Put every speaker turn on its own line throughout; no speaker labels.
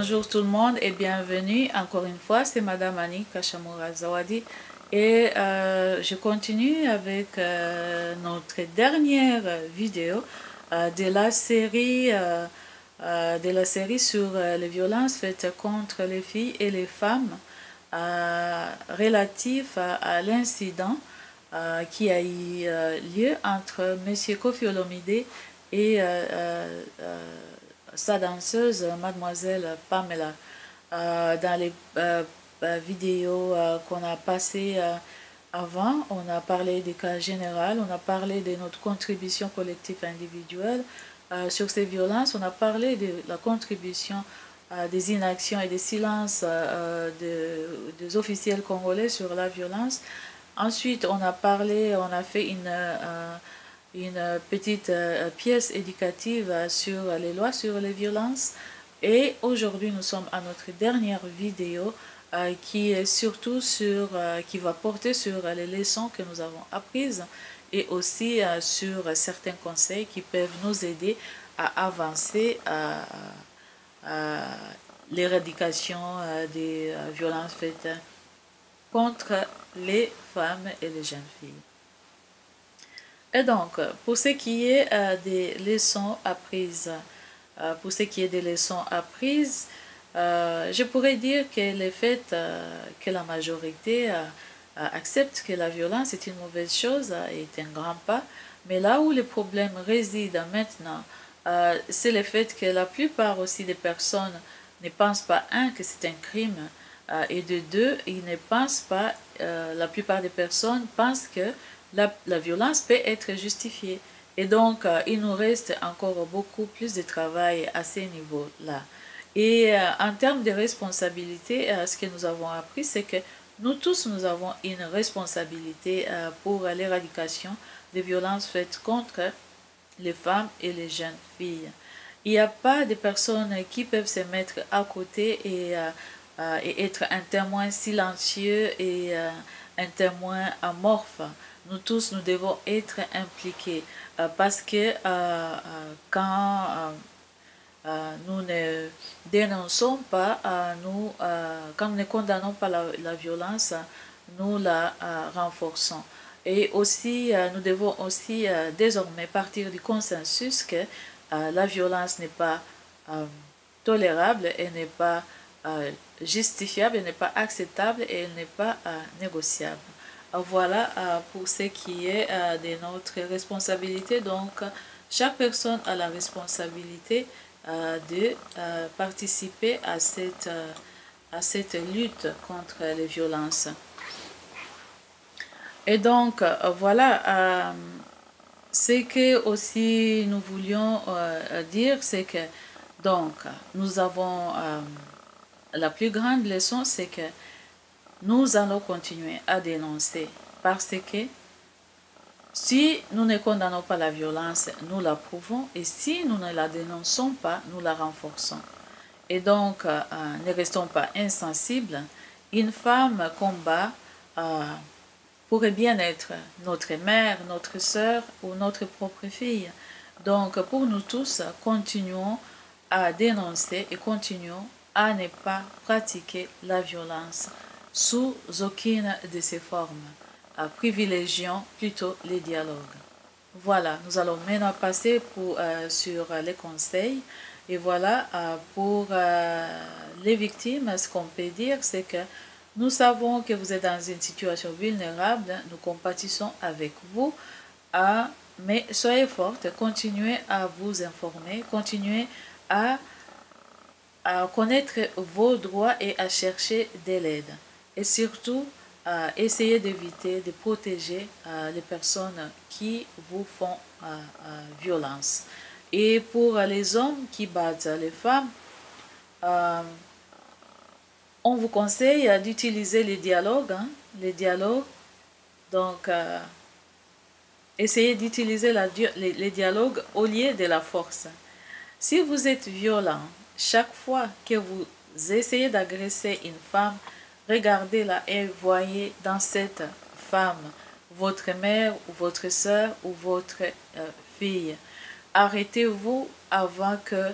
Bonjour tout le monde et bienvenue encore une fois, c'est Madame Annie Kashamura Zawadi et je continue avec notre dernière vidéo de la série sur les violences faites contre les filles et les femmes relatif à l'incident qui a eu lieu entre M. Koffi Olomide et sa danseuse, mademoiselle Pamela. Dans les vidéos qu'on a passées avant, on a parlé des cas généraux, on a parlé de notre contribution collective individuelle sur ces violences, on a parlé de la contribution des inactions et des silences des officiels congolais sur la violence. Ensuite, on a fait une petite pièce éducative sur les lois sur les violences. Et aujourd'hui, nous sommes à notre dernière vidéo qui est surtout qui va porter sur les leçons que nous avons apprises et aussi sur certains conseils qui peuvent nous aider à avancer à l'éradication des violences faites contre les femmes et les jeunes filles. Et donc, pour ce qui est des leçons apprises, je pourrais dire que le fait que la majorité accepte que la violence est une mauvaise chose est un grand pas. Mais là où le problème réside maintenant, c'est le fait que la plupart aussi des personnes ne pensent pas, un, que c'est un crime, et de deux, ils ne pensent pas, la plupart des personnes pensent que la violence peut être justifiée. Et donc, il nous reste encore beaucoup plus de travail à ces niveaux-là. Et en termes de responsabilité, ce que nous avons appris, c'est que nous tous, nous avons une responsabilité pour l'éradication des violences faites contre les femmes et les jeunes filles. Il n'y a pas de personnes qui peuvent se mettre à côté et être un témoin silencieux et un témoin amorphe. Nous tous, nous devons être impliqués parce que quand nous ne dénonçons pas, quand nous ne condamnons pas la violence, nous la renforçons. Et aussi, nous devons aussi désormais partir du consensus que la violence n'est pas tolérable, elle n'est pas justifiable, elle n'est pas acceptable et elle n'est pas négociable. Voilà pour ce qui est de notre responsabilité. Donc, chaque personne a la responsabilité de participer à cette lutte contre les violences. Et donc, voilà, ce que aussi nous voulions dire, c'est que donc, nous avons la plus grande leçon, c'est que nous allons continuer à dénoncer parce que si nous ne condamnons pas la violence, nous la prouvons et si nous ne la dénonçons pas, nous la renforçons. Et donc, ne restons pas insensibles. Une femme combat pourrait bien être notre mère, notre sœur ou notre propre fille. Donc, pour nous tous, continuons à dénoncer et continuons à ne pas pratiquer la violence sous aucune de ses formes. Privilégions plutôt les dialogues. Voilà, nous allons maintenant passer sur les conseils. Et voilà, pour les victimes, ce qu'on peut dire, c'est que nous savons que vous êtes dans une situation vulnérable, nous compatissons avec vous, mais soyez fortes, continuez à vous informer, continuez à connaître vos droits et à chercher de l'aide. Et surtout, essayez d'éviter de protéger les personnes qui vous font violence. Et pour les hommes qui battent les femmes, on vous conseille d'utiliser les dialogues. Donc, essayez d'utiliser les dialogues au lieu de la force. Si vous êtes violent, chaque fois que vous essayez d'agresser une femme, regardez-la et voyez dans cette femme votre mère ou votre soeur ou votre fille. Arrêtez-vous avant que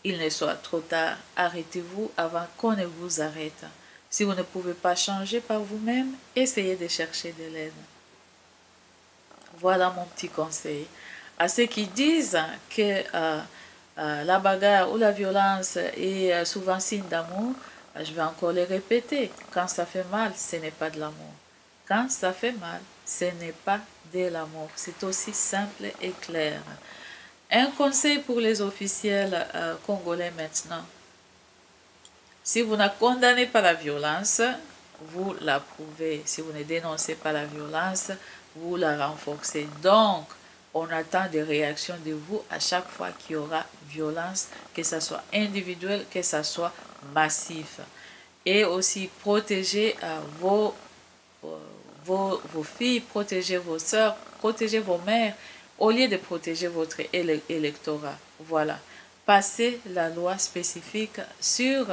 il ne soit trop tard. Arrêtez-vous avant qu'on ne vous arrête. Si vous ne pouvez pas changer par vous-même, essayez de chercher de l'aide. Voilà mon petit conseil. À ceux qui disent que la bagarre ou la violence est souvent signe d'amour, je vais encore le répéter. Quand ça fait mal, ce n'est pas de l'amour. Quand ça fait mal, ce n'est pas de l'amour. C'est aussi simple et clair. Un conseil pour les officiels congolais maintenant. Si vous ne condamnez pas la violence, vous la prouvez. Si vous ne dénoncez pas la violence, vous la renforcez. Donc, on attend des réactions de vous à chaque fois qu'il y aura violence, que ce soit individuel, que ce soit massif. Et aussi, protégez vos filles, protégez vos sœurs, protégez vos mères, au lieu de protéger votre électorat. Voilà. Passez la loi spécifique sur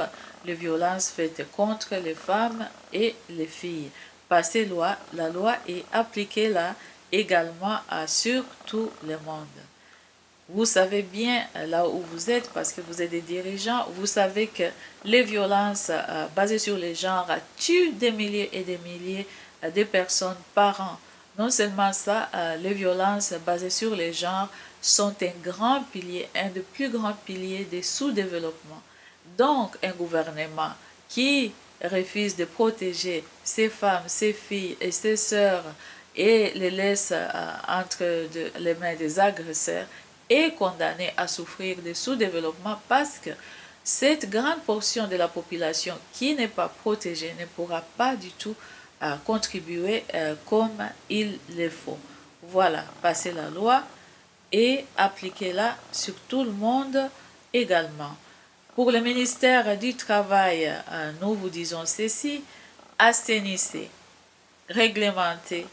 les violences faites contre les femmes et les filles. Passez la loi et appliquez-la également sur tout le monde. Vous savez bien là où vous êtes parce que vous êtes des dirigeants, vous savez que les violences basées sur les genres tuent des milliers et des milliers de personnes par an. Non seulement ça, les violences basées sur les genres sont un grand pilier, un des plus grands piliers des sous-développement. Donc, un gouvernement qui refuse de protéger ses femmes, ses filles et ses sœurs et les laisse entre les mains des agresseurs est condamné à souffrir de sous-développement parce que cette grande portion de la population qui n'est pas protégée ne pourra pas du tout contribuer comme il le faut. Voilà, passez la loi et appliquez-la sur tout le monde également. Pour le ministère du Travail, nous vous disons ceci, assainissez, réglementez,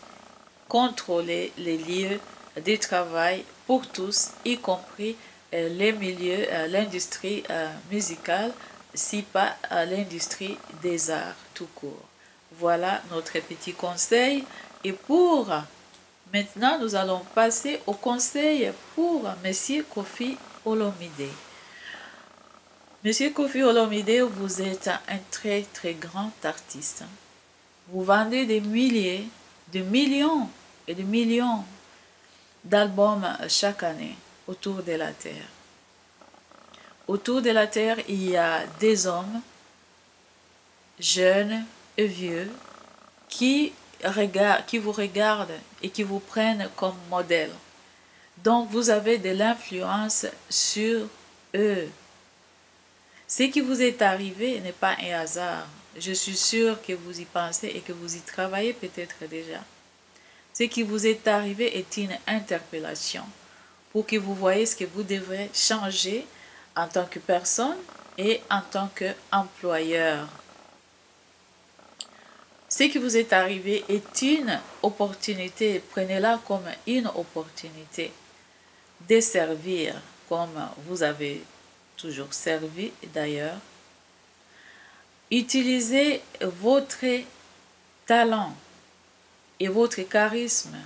contrôlez les lieux de travail pour tous, y compris les milieux, l'industrie musicale, si pas l'industrie des arts tout court. Voilà notre petit conseil. Et pour maintenant, nous allons passer au conseil pour M. Koffi Olomide. Monsieur Koffi Olomide, vous êtes un très très grand artiste. Vous vendez des milliers, de millions et de millions d'albums chaque année autour de la Terre. Autour de la Terre, il y a des hommes, jeunes et vieux, qui vous regardent et qui vous prennent comme modèle. Donc, vous avez de l'influence sur eux. Ce qui vous est arrivé n'est pas un hasard. Je suis sûre que vous y pensez et que vous y travaillez peut-être déjà. Ce qui vous est arrivé est une interpellation pour que vous voyez ce que vous devrez changer en tant que personne et en tant qu'employeur. Ce qui vous est arrivé est une opportunité. Prenez-la comme une opportunité de servir comme vous avez toujours servi d'ailleurs. Utilisez votre talent et votre charisme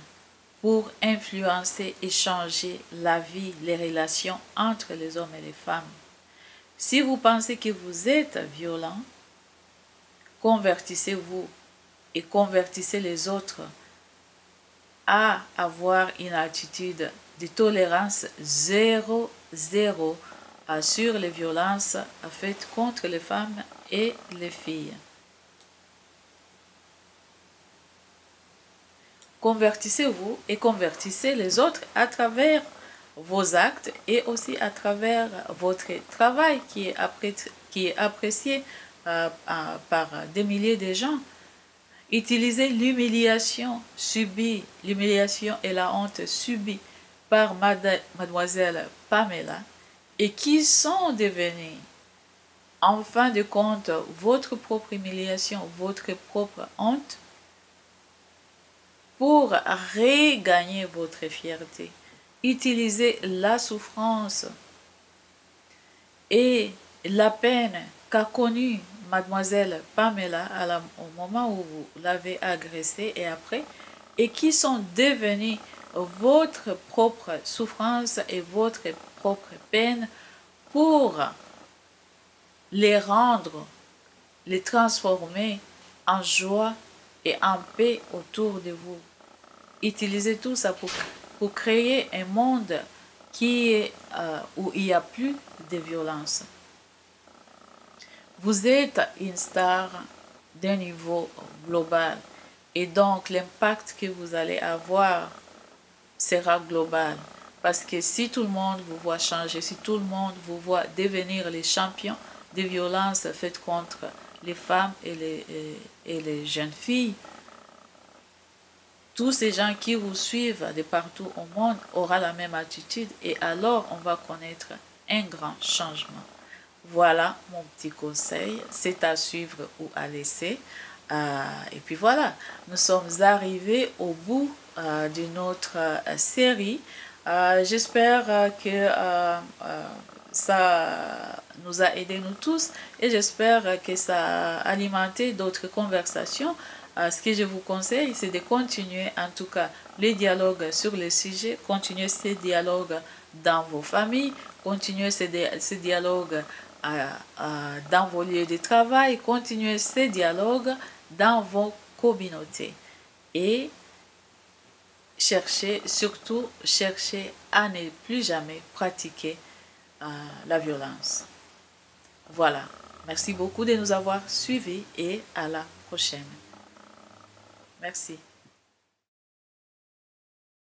pour influencer et changer la vie, les relations entre les hommes et les femmes. Si vous pensez que vous êtes violent, convertissez-vous et convertissez les autres à avoir une attitude de tolérance zéro sur les violences faites contre les femmes et les filles. Convertissez-vous et convertissez les autres à travers vos actes et aussi à travers votre travail qui est apprécié par des milliers de gens. Utilisez l'humiliation subie, l'humiliation et la honte subie par mademoiselle Pamela et qui sont devenus, en fin de compte, votre propre humiliation, votre propre honte, pour regagner votre fierté. Utilisez la souffrance et la peine qu'a connue mademoiselle Pamela au moment où vous l'avez agressée et après, et qui sont devenus votre propre souffrance et votre propre peine pour les rendre, les transformer en joie et en paix autour de vous. Utilisez tout ça pour créer un monde où il n'y a plus de violence. Vous êtes une star d'un niveau global et donc l'impact que vous allez avoir sera global. Parce que si tout le monde vous voit changer, si tout le monde vous voit devenir les champions des violences faites contre les femmes et les jeunes filles, tous ces gens qui vous suivent de partout au monde auront la même attitude et alors on va connaître un grand changement. Voilà mon petit conseil, c'est à suivre ou à laisser. Et puis voilà, nous sommes arrivés au bout de notre série. J'espère que ça nous a aidés nous tous et j'espère que ça a alimenté d'autres conversations. Ce que je vous conseille, c'est de continuer en tout cas les dialogues sur les sujets, continuer ces dialogues dans vos familles, continuer ces dialogues dans vos lieux de travail, continuez ces dialogues dans vos communautés et surtout cherchez à ne plus jamais pratiquer la violence. Voilà, merci beaucoup de nous avoir suivis et à la prochaine. Merci.